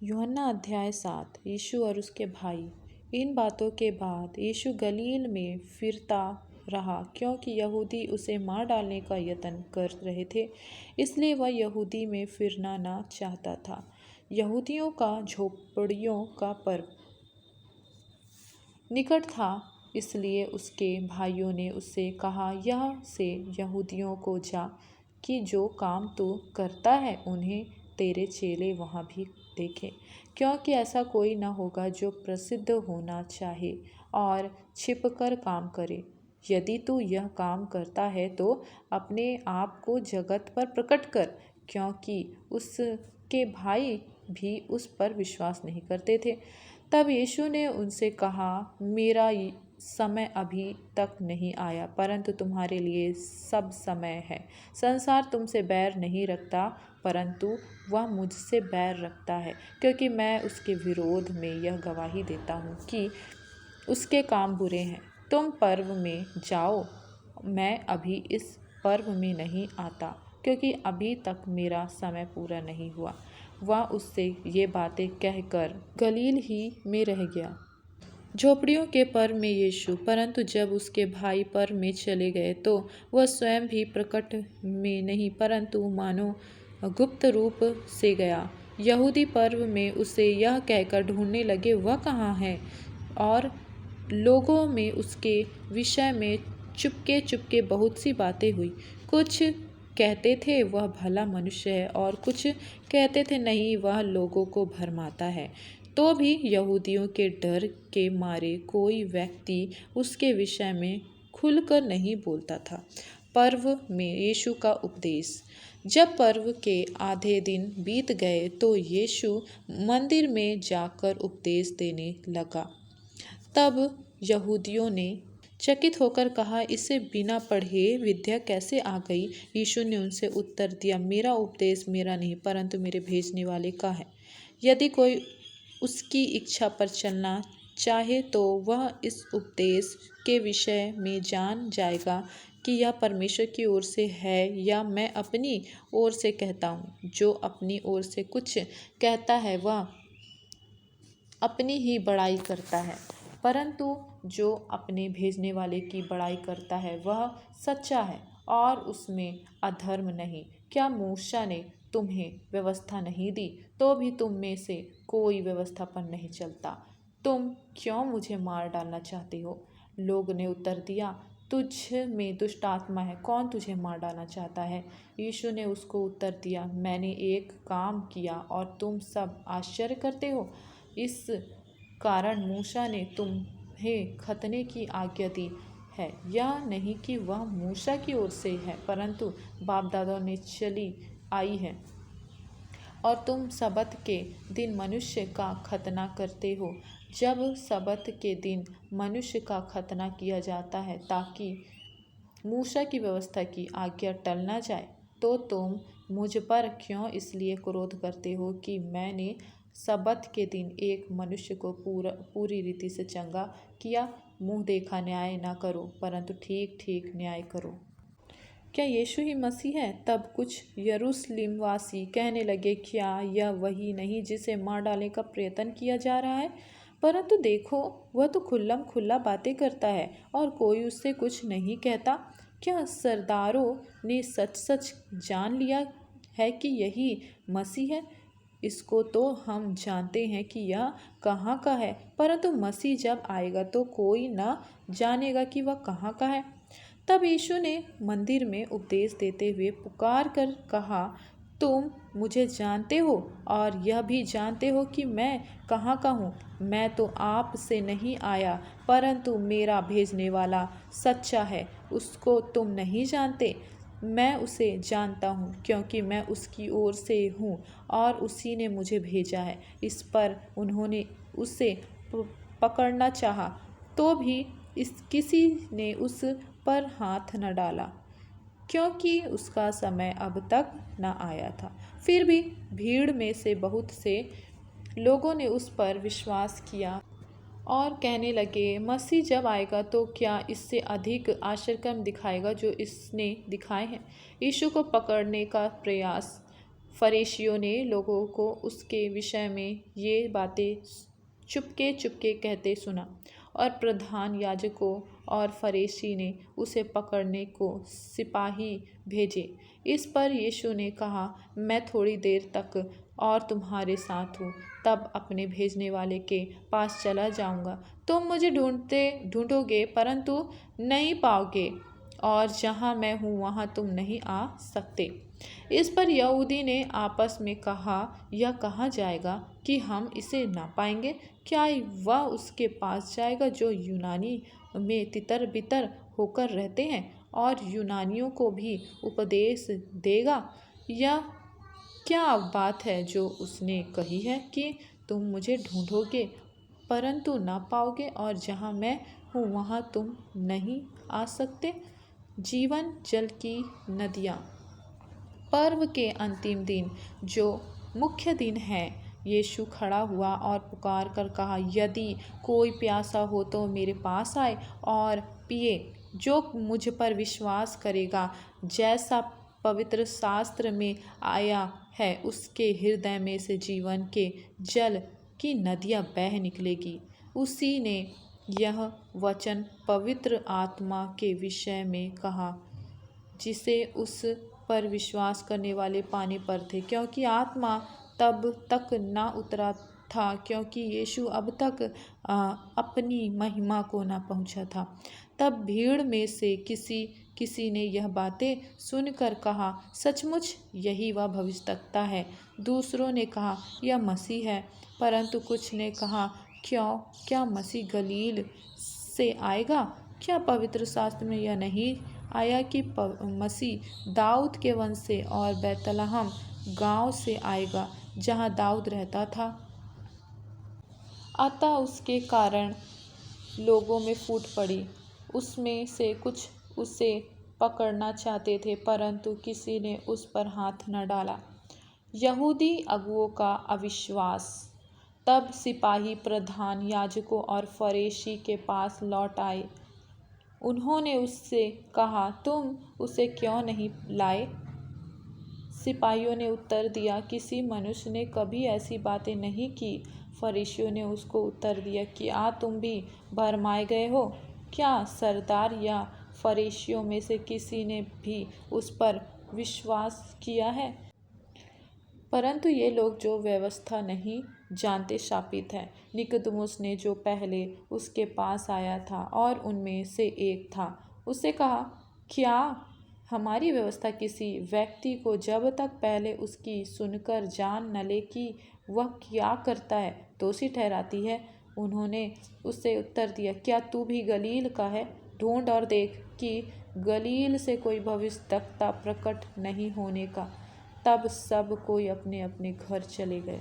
यूहन्ना अध्याय 7। यीशु और उसके भाई। इन बातों के बाद यीशु गलील में फिरता रहा, क्योंकि यहूदी उसे मार डालने का यत्न कर रहे थे, इसलिए वह यहूदी में फिरना न चाहता था। यहूदियों का झोपड़ियों का पर्व निकट था, इसलिए उसके भाइयों ने उससे कहा, यह से यहूदियों को जा कि जो काम तू करता है उन्हें तेरे चेले वहाँ भी देखें, क्योंकि ऐसा कोई न होगा जो प्रसिद्ध होना चाहे और छिपकर काम करे। यदि तू यह काम करता है तो अपने आप को जगत पर प्रकट कर, क्योंकि उसके भाई भी उस पर विश्वास नहीं करते थे। तब यीशु ने उनसे कहा, मेरा समय अभी तक नहीं आया, परंतु तुम्हारे लिए सब समय है। संसार तुमसे बैर नहीं रखता, परंतु वह मुझसे बैर रखता है, क्योंकि मैं उसके विरोध में यह गवाही देता हूँ कि उसके काम बुरे हैं। तुम पर्व में जाओ, मैं अभी इस पर्व में नहीं आता, क्योंकि अभी तक मेरा समय पूरा नहीं हुआ। वह उससे ये बातें कहकर गलील ही में रह गया। झोपड़ियों के पर्व में यीशु। परंतु जब उसके भाई पर्व में चले गए तो वह स्वयं भी प्रकट में नहीं, परंतु मानो गुप्त रूप से गया। यहूदी पर्व में उसे यह कहकर ढूंढने लगे, वह कहाँ है? और लोगों में उसके विषय में चुपके चुपके बहुत सी बातें हुई। कुछ कहते थे वह भला मनुष्य है, और कुछ कहते थे नहीं, वह लोगों को भरमाता है। तो भी यहूदियों के डर के मारे कोई व्यक्ति उसके विषय में खुलकर नहीं बोलता था। पर्व में यीशु का उपदेश। जब पर्व के आधे दिन बीत गए तो यीशु मंदिर में जाकर उपदेश देने लगा। तब यहूदियों ने चकित होकर कहा, इसे बिना पढ़े विद्या कैसे आ गई? यीशु ने उनसे उत्तर दिया, मेरा उपदेश मेरा नहीं, परंतु मेरे भेजने वाले का है। यदि कोई उसकी इच्छा पर चलना चाहे तो वह इस उपदेश के विषय में जान जाएगा कि यह परमेश्वर की ओर से है या मैं अपनी ओर से कहता हूँ। जो अपनी ओर से कुछ कहता है वह अपनी ही बड़ाई करता है, परंतु जो अपने भेजने वाले की बड़ाई करता है वह सच्चा है और उसमें अधर्म नहीं। क्या मूसा ने तुम्हें व्यवस्था नहीं दी, तो भी तुम में से कोई व्यवस्था पर नहीं चलता? तुम क्यों मुझे मार डालना चाहते हो? लोग ने उत्तर दिया, तुझ में दुष्ट आत्मा है, कौन तुझे मार डालना चाहता है? यीशु ने उसको उत्तर दिया, मैंने एक काम किया और तुम सब आश्चर्य करते हो। इस कारण मूसा ने तुम्हें खतने की आज्ञा दी है, यह नहीं कि वह मूसा की ओर से है, परंतु बाप दादाओं ने चली आई है। और तुम सबत के दिन मनुष्य का खतना करते हो। जब सबत के दिन मनुष्य का खतना किया जाता है ताकि मूसा की व्यवस्था की आज्ञा टल न जाए, तो तुम मुझ पर क्यों इसलिए क्रोध करते हो कि मैंने सबत के दिन एक मनुष्य को पूरी रीति से चंगा किया? मुँह देखा न्याय न करो, परंतु ठीक ठीक न्याय करो। क्या यीशु ही मसीह है? तब कुछ यरूशलेमवासी कहने लगे, क्या यह वही नहीं जिसे मार डालने का प्रयत्न किया जा रहा है? परंतु देखो, वह तो खुल्लम खुल्ला बातें करता है और कोई उससे कुछ नहीं कहता। क्या सरदारों ने सच सच जान लिया है कि यही मसीह है? इसको तो हम जानते हैं कि यह कहाँ का है, परंतु मसीह जब आएगा तो कोई न जानेगा कि वह कहाँ का है। तब यीशु ने मंदिर में उपदेश देते हुए पुकार कर कहा, तुम मुझे जानते हो और यह भी जानते हो कि मैं कहाँ का हूँ। मैं तो आप से नहीं आया, परंतु मेरा भेजने वाला सच्चा है, उसको तुम नहीं जानते। मैं उसे जानता हूँ, क्योंकि मैं उसकी ओर से हूँ और उसी ने मुझे भेजा है। इस पर उन्होंने उसे पकड़ना चाहा, तो भी किसी ने उस पर हाथ न डाला, क्योंकि उसका समय अब तक न आया था। फिर भी भीड़ में से बहुत से लोगों ने उस पर विश्वास किया और कहने लगे, मसीह जब आएगा तो क्या इससे अधिक आश्चर्यकर्म दिखाएगा जो इसने दिखाए हैं? यीशु को पकड़ने का प्रयास फरीसियों ने लोगों को उसके विषय में ये बातें चुपके चुपके कहते सुना, और प्रधान याजकों और फरीसी ने उसे पकड़ने को सिपाही भेजे। इस पर यीशु ने कहा, मैं थोड़ी देर तक और तुम्हारे साथ हूँ, तब अपने भेजने वाले के पास चला जाऊँगा। तुम मुझे ढूंढोगे परंतु नहीं पाओगे, और जहाँ मैं हूँ वहाँ तुम नहीं आ सकते। इस पर यहूदी ने आपस में कहा, यह कहाँ जाएगा कि हम इसे ना पाएंगे? क्या वह उसके पास जाएगा जो यूनानी में तितर बितर होकर रहते हैं, और यूनानियों को भी उपदेश देगा? यह क्या बात है जो उसने कही है कि तुम मुझे ढूंढोगे परंतु ना पाओगे, और जहाँ मैं हूँ वहाँ तुम नहीं आ सकते। जीवन जल की नदियाँ। पर्व के अंतिम दिन, जो मुख्य दिन है, यीशु खड़ा हुआ और पुकार कर कहा, यदि कोई प्यासा हो तो मेरे पास आए और पिए। जो मुझ पर विश्वास करेगा, जैसा पवित्र शास्त्र में आया है, उसके हृदय में से जीवन के जल की नदियाँ बह निकलेगी। उसी ने यह वचन पवित्र आत्मा के विषय में कहा, जिसे उस पर विश्वास करने वाले पाने पर थे, क्योंकि आत्मा तब तक न उतरा था क्योंकि यीशु अब तक अपनी महिमा को न पहुंचा था। तब भीड़ में से किसी ने यह बातें सुनकर कहा, सचमुच यही वह भविष्यद्वक्ता है। दूसरों ने कहा, यह मसीह है। परंतु कुछ ने कहा, क्या मसीह गलील से आएगा? क्या पवित्र शास्त्र में यह नहीं आया कि मसीह दाऊद के वंश से और बैतलहम गांव से आएगा, जहां दाऊद रहता था? अतः उसके कारण लोगों में फूट पड़ी। उसमें से कुछ उसे पकड़ना चाहते थे, परंतु किसी ने उस पर हाथ न डाला। यहूदी अगुओं का अविश्वास। तब सिपाही प्रधान याजकों और फरीसी के पास लौट आए। उन्होंने उससे कहा, तुम उसे क्यों नहीं लाए? सिपाहियों ने उत्तर दिया, किसी मनुष्य ने कभी ऐसी बातें नहीं की। फरीसियों ने उसको उत्तर दिया, क्या तुम भी भरमाए गए हो? क्या सरदार या फरीसियों में से किसी ने भी उस पर विश्वास किया है? परंतु ये लोग जो व्यवस्था नहीं जानते शापित हैं। निकोदेमुस ने, जो पहले उसके पास आया था और उनमें से एक था, उससे कहा, क्या हमारी व्यवस्था किसी व्यक्ति को जब तक पहले उसकी सुनकर जान न ले कि वह क्या करता है, दोषी ठहराती है? उन्होंने उससे उत्तर दिया, क्या तू भी गलील का है? ढूंढ और देख कि गलील से कोई भविष्यद्वक्ता प्रकट नहीं होने का। तब सब कोई अपने अपने घर चले गए।